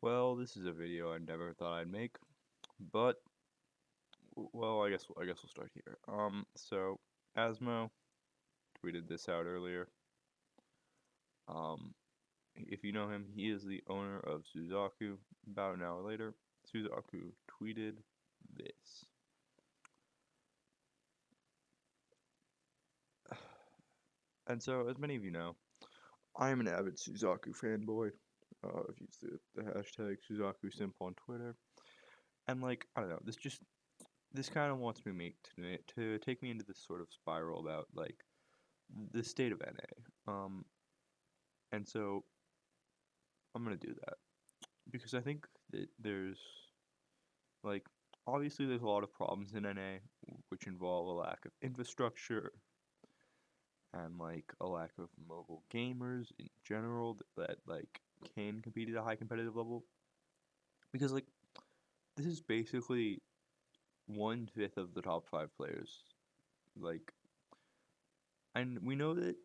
Well, this is a video I never thought I'd make, but well, I guess we'll start here. So Asmo tweeted this out earlier. Um, if you know him, he is the owner of Suzaku. About an hour later, Suzaku tweeted this. And so, as many of you know, I am an avid Suzaku fanboy. I've used the hashtag SuzakuSimp on Twitter, and I don't know, this kind of wants me to take me into this sort of spiral about the state of NA. And so I'm gonna do that because I think that there's like obviously there's a lot of problems in NA which involve a lack of infrastructure and a lack of mobile gamers in general that can compete at a high competitive level because this is basically 1/5 of the top 5 players. Like and we know that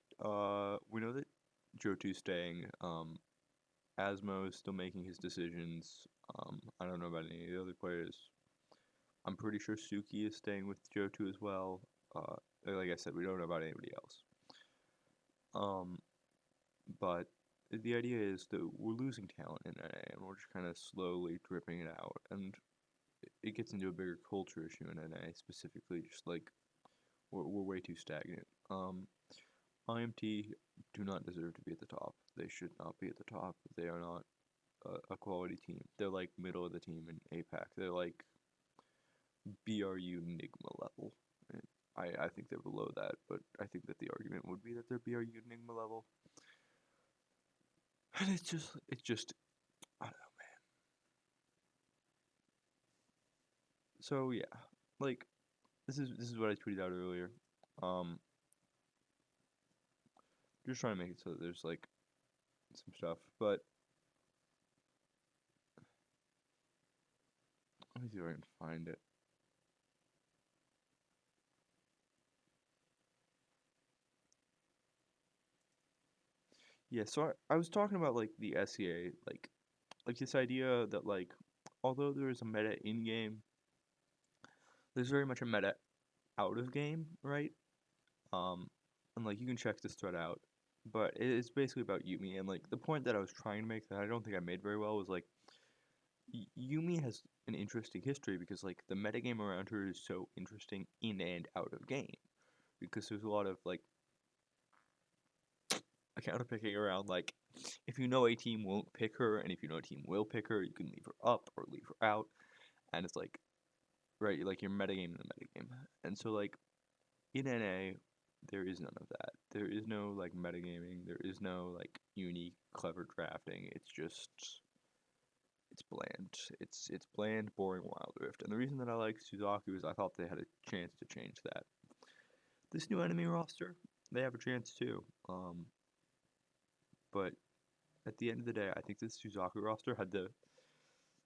Jotu's staying. Asmo is still making his decisions. I don't know about any of the other players. I'm pretty sure Suki is staying with Johto as well. Like I said, we don't know about anybody else. Um, but the idea is that we're losing talent in NA, and we're just kind of slowly dripping it out, and it gets into a bigger culture issue in NA specifically. Just we're way too stagnant. IMT do not deserve to be at the top. They should not be at the top. They are not a quality team. They're like middle of the team in APAC. They're like BRU Nigma level. And I think they're below that, but I think that the argument would be that they're BRU Nigma level. And it's just, I don't know, man. So yeah, like this is what I tweeted out earlier. Um, just trying to make it so that there's some stuff, but let me see if I can find it. Yeah, so I was talking about the SEA, like this idea that although there is a meta in game, there's very much a meta out of game, right? Um, and you can check this thread out, but it's basically about Yumi, and the point that I was trying to make that I don't think I made very well was Yumi has an interesting history because the metagame around her is so interesting in and out of game, because there's a lot of counter picking around if you know a team won't pick her, and if you know a team will pick her, you can leave her up or leave her out, and it's right, you're metagaming the metagame, and so in NA, there is none of that. There is no metagaming. There is no unique, clever drafting. It's bland. It's bland, boring wildrift. And the reason that I like Suzaku is I thought they had a chance to change that. This new enemy roster, they have a chance too. But at the end of the day, I think this Suzaku roster had the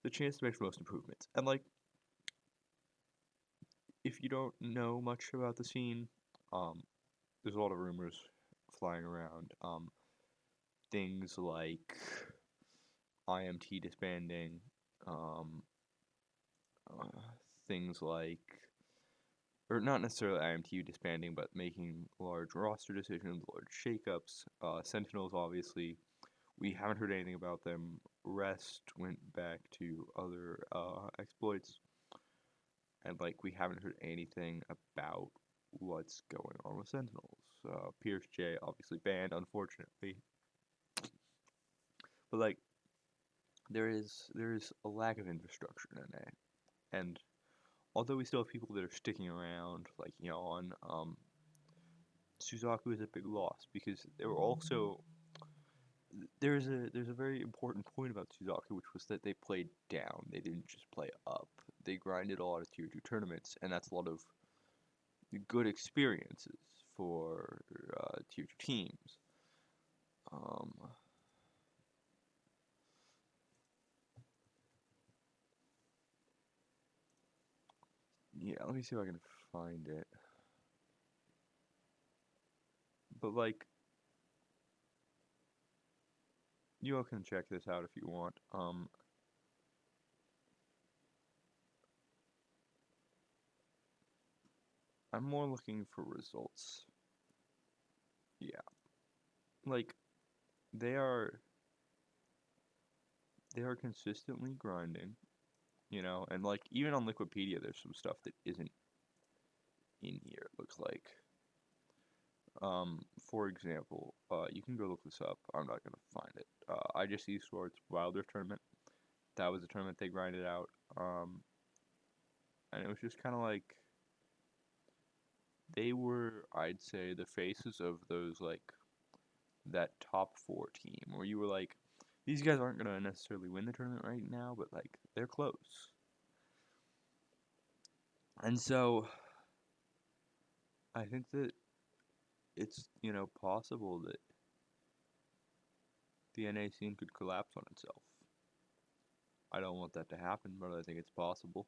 chance to make the most improvements. And if you don't know much about the scene, um, there's a lot of rumors flying around. Things like IMT disbanding, um, uh, things or not necessarily IMT disbanding, but making large roster decisions, large shakeups. Sentinels, obviously, we haven't heard anything about them. Rest went back to other exploits, and we haven't heard anything about what's going on with Sentinels. Pierce J obviously banned, unfortunately, but there is a lack of infrastructure in NA, and although we still have people that are sticking around, like Yawn, Suzaku is a big loss because there were also there's a very important point about Suzaku, which was that they played down. They didn't just play up. They grinded a lot of tier 2 tournaments, and that's a lot of good experiences for tier 2 teams. Um, yeah, let me see if I can find it. But you all can check this out if you want. I'm more looking for results. Yeah. Like they are they are consistently grinding, and like even on Liquipedia there's some stuff that isn't in here, it looks like. For example, you can go look this up. I'm not gonna find it. I just Esports wildrift tournament. That was a tournament they grinded out. And it was just kind of like they were, I'd say, the faces of those like that top four team where you were like, these guys aren't gonna necessarily win the tournament right now, but like they're close. And so I think that it's possible that the NA scene could collapse on itself. I don't want that to happen, but I think it's possible.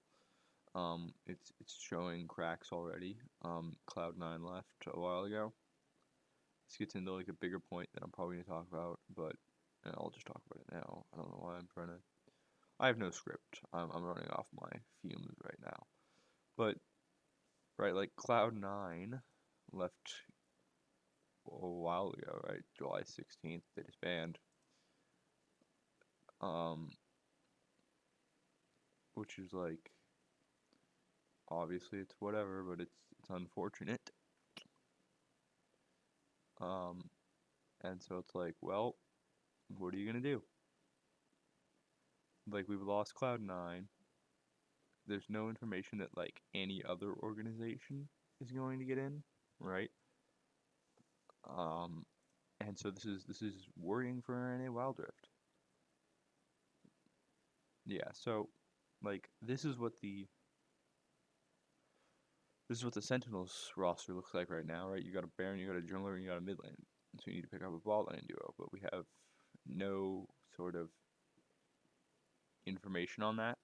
It's showing cracks already. Cloud9 left a while ago. This gets into like a bigger point that I'm probably gonna talk about, but I'll just talk about it now. I don't know why I'm trying to. I have no script. I'm running off my fumes right now. But right, like Cloud9 left a while ago, right? July 16th, they disbanded. Um, which is like obviously it's whatever, but it's unfortunate. Um, and so it's like, well, what are you gonna do? Like we've lost Cloud9. There's no information that like any other organization is going to get in, right? Um, and so this is worrying for NA Wildrift. Yeah, so like this is what the Sentinels roster looks like right now, right? You got a Baron, you got a jungler, and you got a mid lane. So you need to pick up a bot lane duo, but we have no sort of information on that.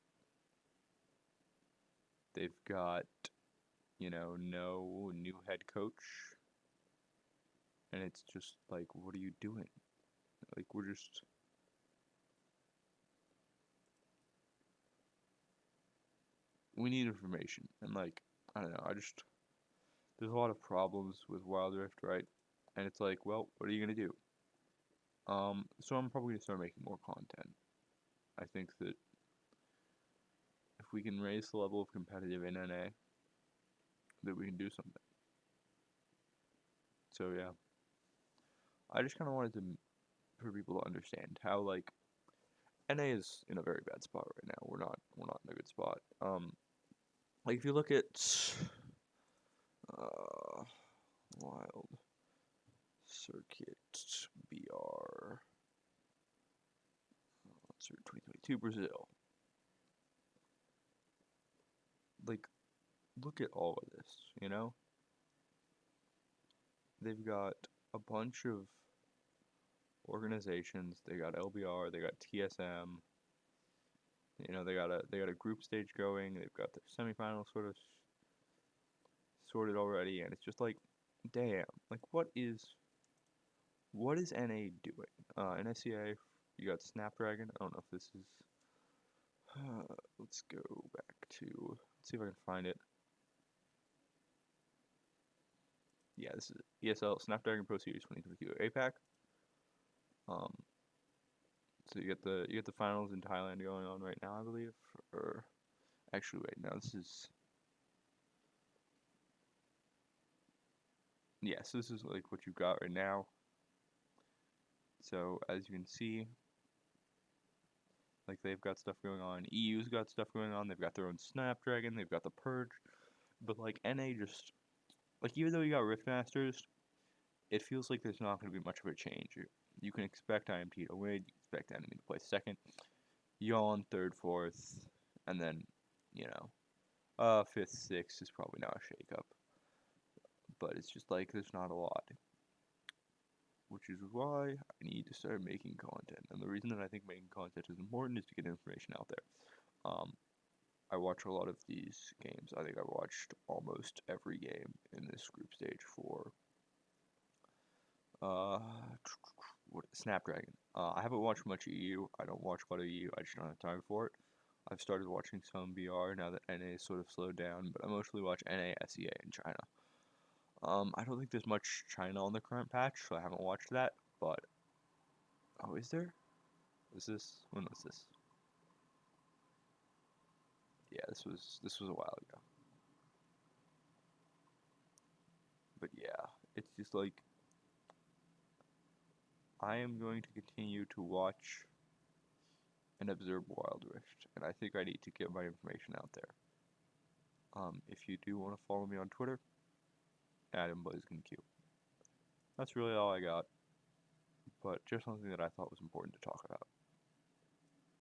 They've got, no new head coach, and it's just like, what are you doing? Like we need information, and like I don't know, there's a lot of problems with Wild Rift, right? And it's like, well, what are you gonna do? So I'm probably gonna start making more content. I think that if we can raise the level of competitive in NA, that we can do something. So yeah, I just kind of wanted to for people to understand how like NA is in a very bad spot right now. We're not in a good spot. Like if you look at Wild Circuit BR, let's see, 2022 Brazil. Like look at all of this, They've got a bunch of organizations. They got LBR, they got TSM. They got a group stage going. They've got their semifinals sort of sorted already, and it's just like, damn, like what is NA doing? NSCA, you got Snapdragon. I don't know if this is. Let's go back to. Let's see if I can find it. Yeah, this is ESL Snapdragon Pro Series 2022 APAC. So you get the finals in Thailand going on right now, I believe. Or actually, wait, no, this is. Yeah, so this is like what you've got right now. So as you can see, like they've got stuff going on. EU's got stuff going on. They've got their own Snapdragon. They've got the Purge. But like NA just like even though you got Rift Masters, it feels like there's not going to be much of a change. You can expect IMT to win. You can expect Enemy to play second. Yawn third, fourth, and then fifth, sixth is probably not a shakeup. But it's just like there's not a lot, which is why I need to start making content. And the reason that I think making content is important is to get information out there. I watch a lot of these games. I think I watched almost every game in this group stage for Snapdragon. I haven't watched much EU. I don't watch a lot of EU. I just don't have time for it. I've started watching some VR now that NA is sort of slowed down, but I mostly watch NA, SEA, and China. I don't think there's much China on the current patch, so I haven't watched that. But oh, is there? Is this? When was this? Yeah, this was a while ago. But yeah, it's just like I am going to continue to watch and observe Wild Rift, and I think I need to get my information out there. If you do want to follow me on Twitter, AdamBlazekinQ. That's really all I got, but just something that I thought was important to talk about.